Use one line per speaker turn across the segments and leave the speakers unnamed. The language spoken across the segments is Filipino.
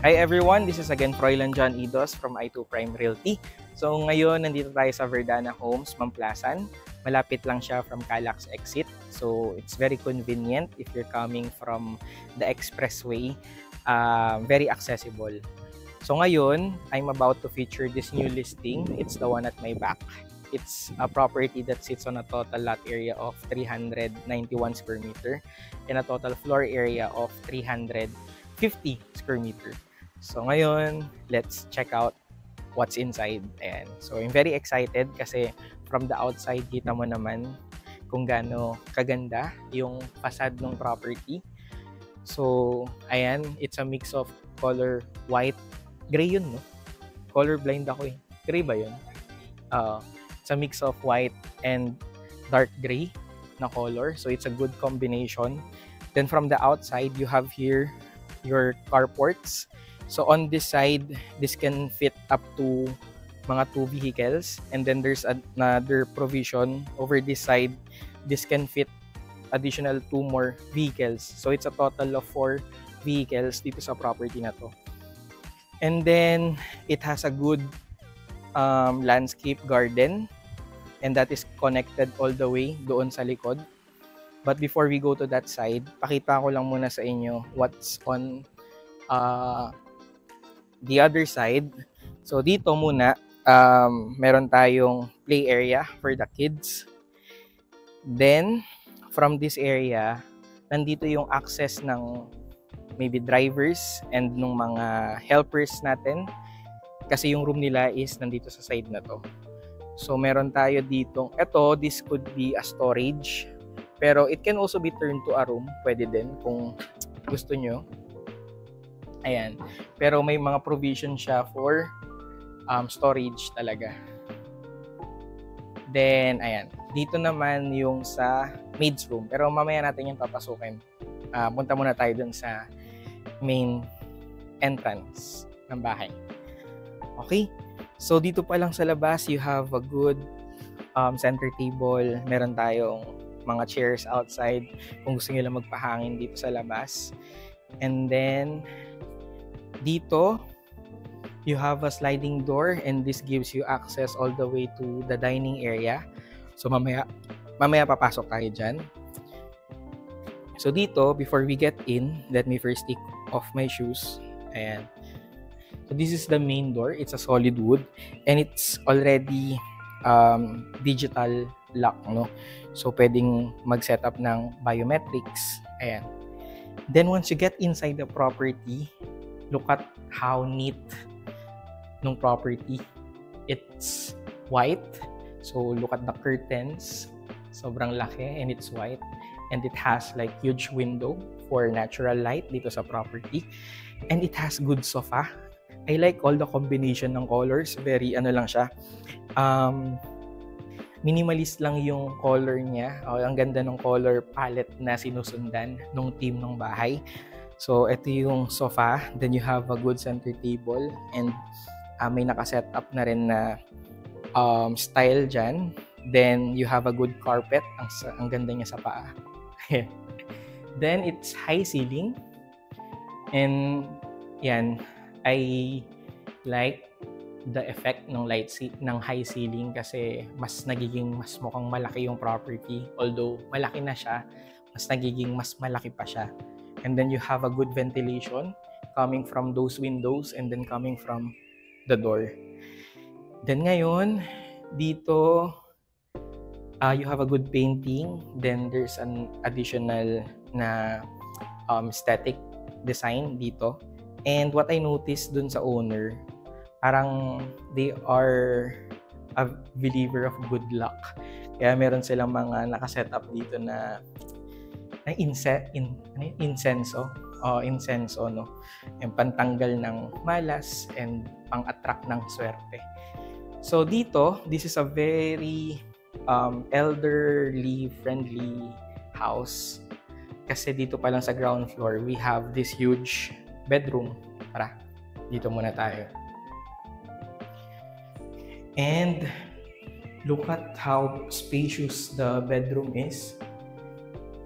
Hi everyone, this is again Froilan John Idos from I2 Prime Realty. So ngayon, nandito tayo sa Verdana Homes, Mamplasan. Malapit lang siya from Calax exit. So it's very convenient if you're coming from the expressway. Very accessible. So ngayon, I'm about to feature this new listing. It's the one at my back. It's a property that sits on a total lot area of 391 square meter and a total floor area of 350 square meter. So ngayon, let's check out what's inside. And so I'm very excited kasi from the outside, kita mo naman kung gaano kaganda yung facade ng property. So ayan, it's a mix of color white, gray yun, no? Color blind ako eh. Gray ba yun? It's a mix of white and dark gray na color. So it's a good combination. Then from the outside, you have here your carports. So on this side, this can fit up to mga 2 vehicles. And then there's another provision over this side. This can fit additional 2 more vehicles. So it's a total of 4 vehicles dito sa property na to. And then it has a good landscape garden. And that is connected all the way doon sa likod. But before we go to that side, pakita ko lang muna sa inyo what's on the other side. So dito muna, meron tayong play area for the kids. Then, from this area, nandito yung access ng maybe drivers and ng mga helpers natin. Kasi yung room nila is nandito sa side na to. So meron tayo ditong, this could be a storage. Pero it can also be turned to a room. Pwede din kung gusto nyo. Ayan. Pero may mga provision siya for storage talaga. Then, ayan. Dito naman yung sa maid's room. Pero mamaya natin yung papasukin. Punta muna tayo dun sa main entrance ng bahay. Okay? So, dito pa lang sa labas, you have a good center table. Meron tayong mga chairs outside kung gusto nyo lang magpahangin dito sa labas. And then, dito, you have a sliding door and this gives you access all the way to the dining area. So, mamaya papasok tayo dyan. So, dito, before we get in, let me first take off my shoes. Ayan. So, this is the main door. It's a solid wood and it's already digital lock, no? So, pwedeng mag-set up ng biometrics. Ayan. Then, once you get inside the property, look at how neat nung property. It's white. So, look at the curtains. Sobrang laki and it's white. And it has like huge window for natural light dito sa property. And it has good sofa. I like all the combination ng colors. Very lang siya. Minimalist lang yung color niya. Ang ganda ng color palette na sinusundan ng team ng bahay. So, ito yung sofa. Then, you have a good center table. And may nakaset up na rin na style dyan. Then, you have a good carpet. Ang ganda niya sa paa. Then, it's high ceiling. And, yan. I like the effect ng ng high ceiling kasi mas mukhang malaki yung property. Although, malaki na siya, mas malaki pa siya. And then you have a good ventilation coming from those windows and then coming from the door. Then ngayon, dito, you have a good painting. Then there's an additional na aesthetic design dito. And what I noticed dun sa owner, parang they are a believer of good luck. Kaya meron silang mga nakaset up dito na incenso, no? Yung pantanggal ng malas and pang-attract ng swerte. So dito, this is a very elderly friendly house. Kasi dito pa lang sa ground floor, we have this huge bedroom. Tara, dito muna tayo. And look at how spacious the bedroom is.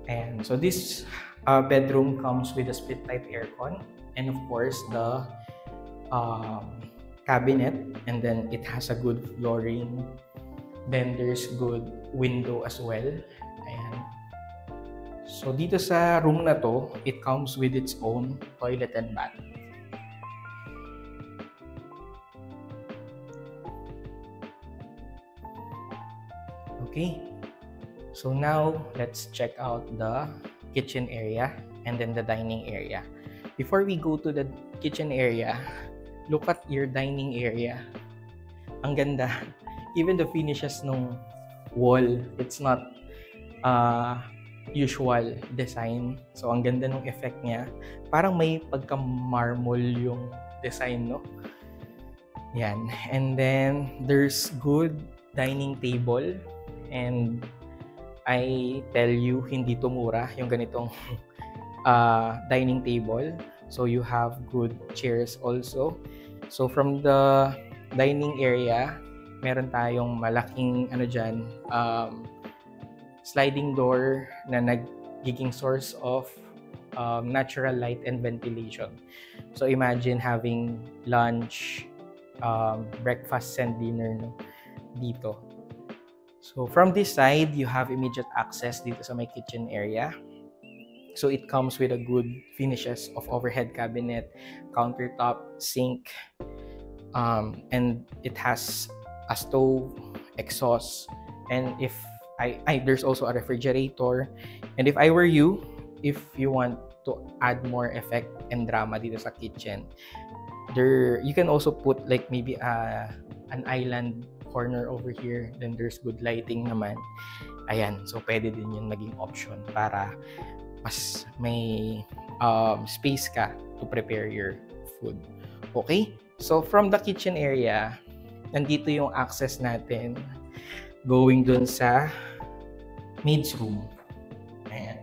And so this bedroom comes with a split type aircon and of course the cabinet, and then it has a good flooring. Then there's good window as well. Ayan. So dito sa room na to, it comes with its own toilet and bath. Okay, so now let's check out the kitchen area and then the dining area. Before we go to the kitchen area, look at your dining area. Ang ganda. Even the finishes ng wall, it's not usual design. So ang ganda ng effect niya. Parang may pagka-marble yung design, no? Yan. And then there's good dining table. And I tell you, hindi to mura yung ganitong dining table. So you have good chairs also. So from the dining area, meron tayong malaking sliding door na nagiging source of natural light and ventilation. So imagine having lunch, breakfast and dinner, no, dito. So from this side, you have immediate access dito sa my kitchen area. So it comes with a good finishes of overhead cabinet, countertop, sink, and it has a stove, exhaust, and if there's also a refrigerator. And if I were you, if you want to add more effect and drama dito sa kitchen, you can also put like maybe an island corner over here. Then there's good lighting naman. Ayan, so pwede din yun maging option para mas may space ka to prepare your food. Okay? So from the kitchen area, nandito yung access natin going dun sa maid's room. Ayan.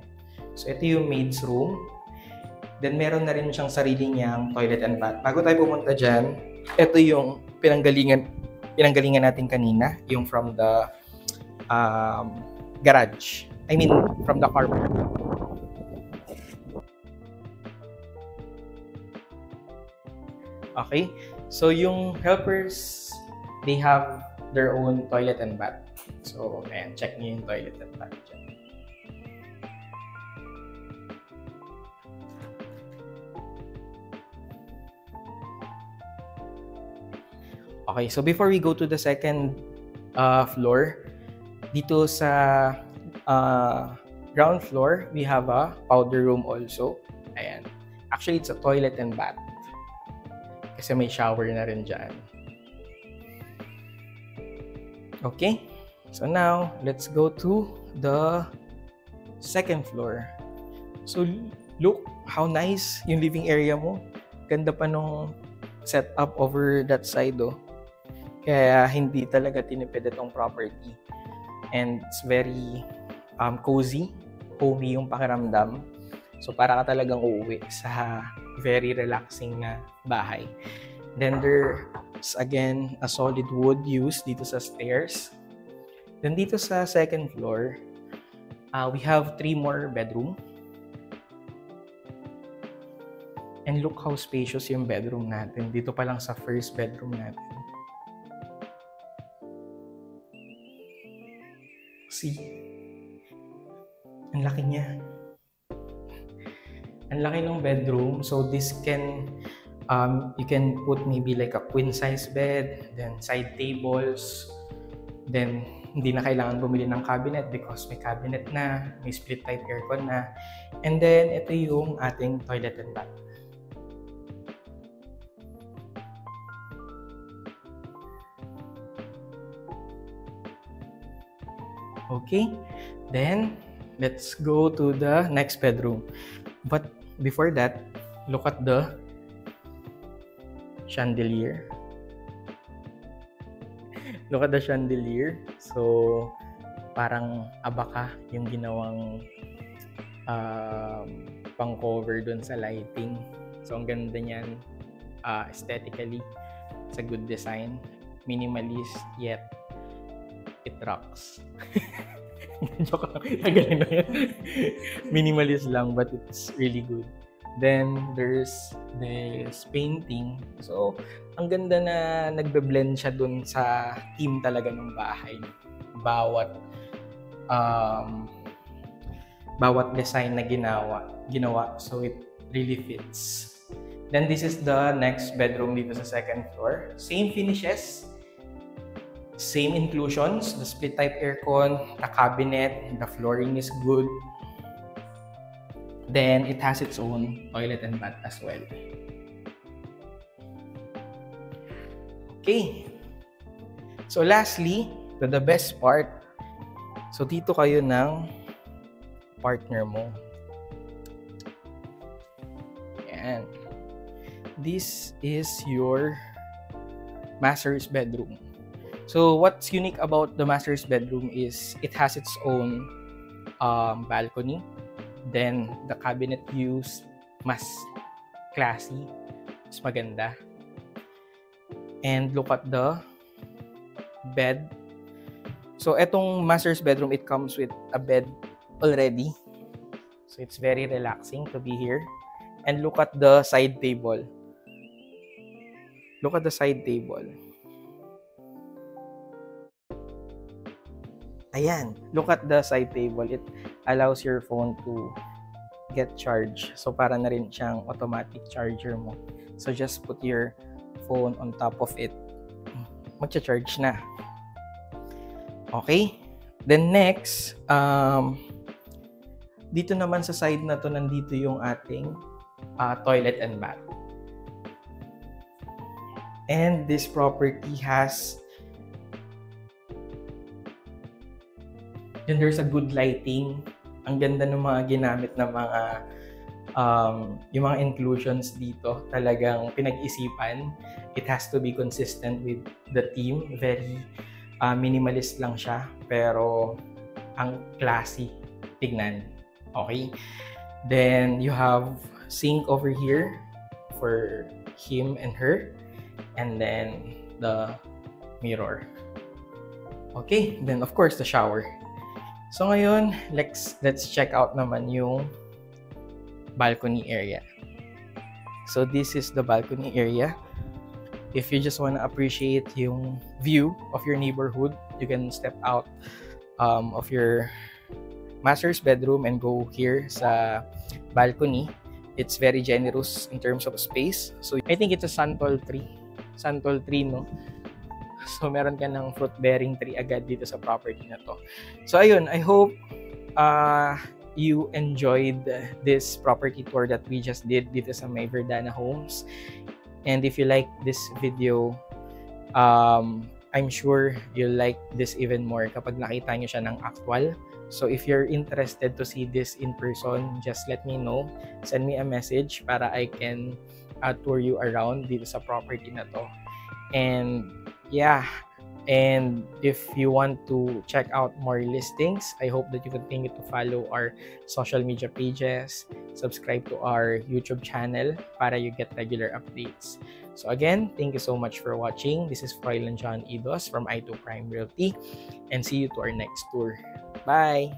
So ito yung maid's room. Then meron na rin siyang sarili niyang toilet and bath. Bago tayo pumunta dyan, ito yung pinanggalingan natin kanina, yung from the garage. I mean, from the car park. Okay, so yung helpers, they have their own toilet and bath. So, ayan, check nyo yung toilet and bath dyan. Okay, so before we go to the second floor, dito sa ground floor, we have a powder room also. Ayan. Actually, it's a toilet and bath. Kasi may shower na rin dyan. Okay, so now let's go to the second floor. So look how nice yung living area mo. Ganda pa nung setup over that side, oh. Kaya hindi talaga tinipid itong property. And it's very cozy, homey yung pakiramdam. So para ka talagang uuwi sa very relaxing na bahay. Then there's again a solid wood used dito sa stairs. Then dito sa second floor, we have 3 more bedroom. And look how spacious yung bedroom natin. Dito pa lang sa first bedroom natin. See? Ang laki niya. Ang laki ng bedroom. So this can, you can put maybe like a queen size bed, then side tables, then hindi na kailangan bumili ng cabinet because may cabinet na, may split type aircon na. And then ito yung ating toilet and bath. Okay, then let's go to the next bedroom. But before that, look at the chandelier. Look at the chandelier. So, parang abaka yung ginawang pang-cover dun sa lighting. So, ang ganda niyan aesthetically. It's a good design. Minimalist, yet it rocks. Joke lang. Galing na yan. Minimalist lang, but it's really good. Then, there's this painting. So, ang ganda na nagbe-blend siya dun sa theme talaga ng bahay. Bawat bawat design na ginawa. So, it really fits. Then, this is the next bedroom dito sa second floor. Same finishes, same inclusions, the split type aircon, the cabinet, the flooring is good. Then, it has its own toilet and bath as well. Okay. So, lastly, the best part. So, dito kayo ng partner mo. Ayan. This is your master's bedroom. So, what's unique about the master's bedroom is it has its own balcony. Then, the cabinet views, mas classy, mas maganda. And look at the bed. So, etong master's bedroom, it comes with a bed already. So, it's very relaxing to be here. And look at the side table. Look at the side table. Ayan, look at the side table. It allows your phone to get charged. So, para na rin siyang automatic charger mo. So, just put your phone on top of it. Magcha-charge na. Okay? Then next, dito naman sa side na to, nandito yung ating toilet and bath. And this property has there's a good lighting. Ang ganda ng mga ginamit na mga yung mga inclusions dito. Talagang pinag-isipan. It has to be consistent with the theme. Very minimalist lang siya. Pero ang classy tignan. Okay? Then you have sink over here for him and her. And then the mirror. Okay? Then of course the shower. So ngayon, let's check out naman yung balcony area. So this is the balcony area. If you just want to appreciate yung view of your neighborhood, you can step out of your master's bedroom and go here sa balcony. It's very generous in terms of space. So I think it's a santol tree. Santol tree, no? So, meron ka ng fruit-bearing tree agad dito sa property na to. So, ayun. I hope you enjoyed this property tour that we just did dito sa May Verdana Homes. And if you like this video, I'm sure you'll like this even more kapag nakita nyo siya ng actual. So, if you're interested to see this in person, just let me know. Send me a message para I can tour you around dito sa property na to. And yeah, and if you want to check out more listings, I hope that you continue to follow our social media pages, subscribe to our YouTube channel para you get regular updates. So again, thank you so much for watching. This is Froilan John Idos from I2 Prime Realty, and see you to our next tour. Bye!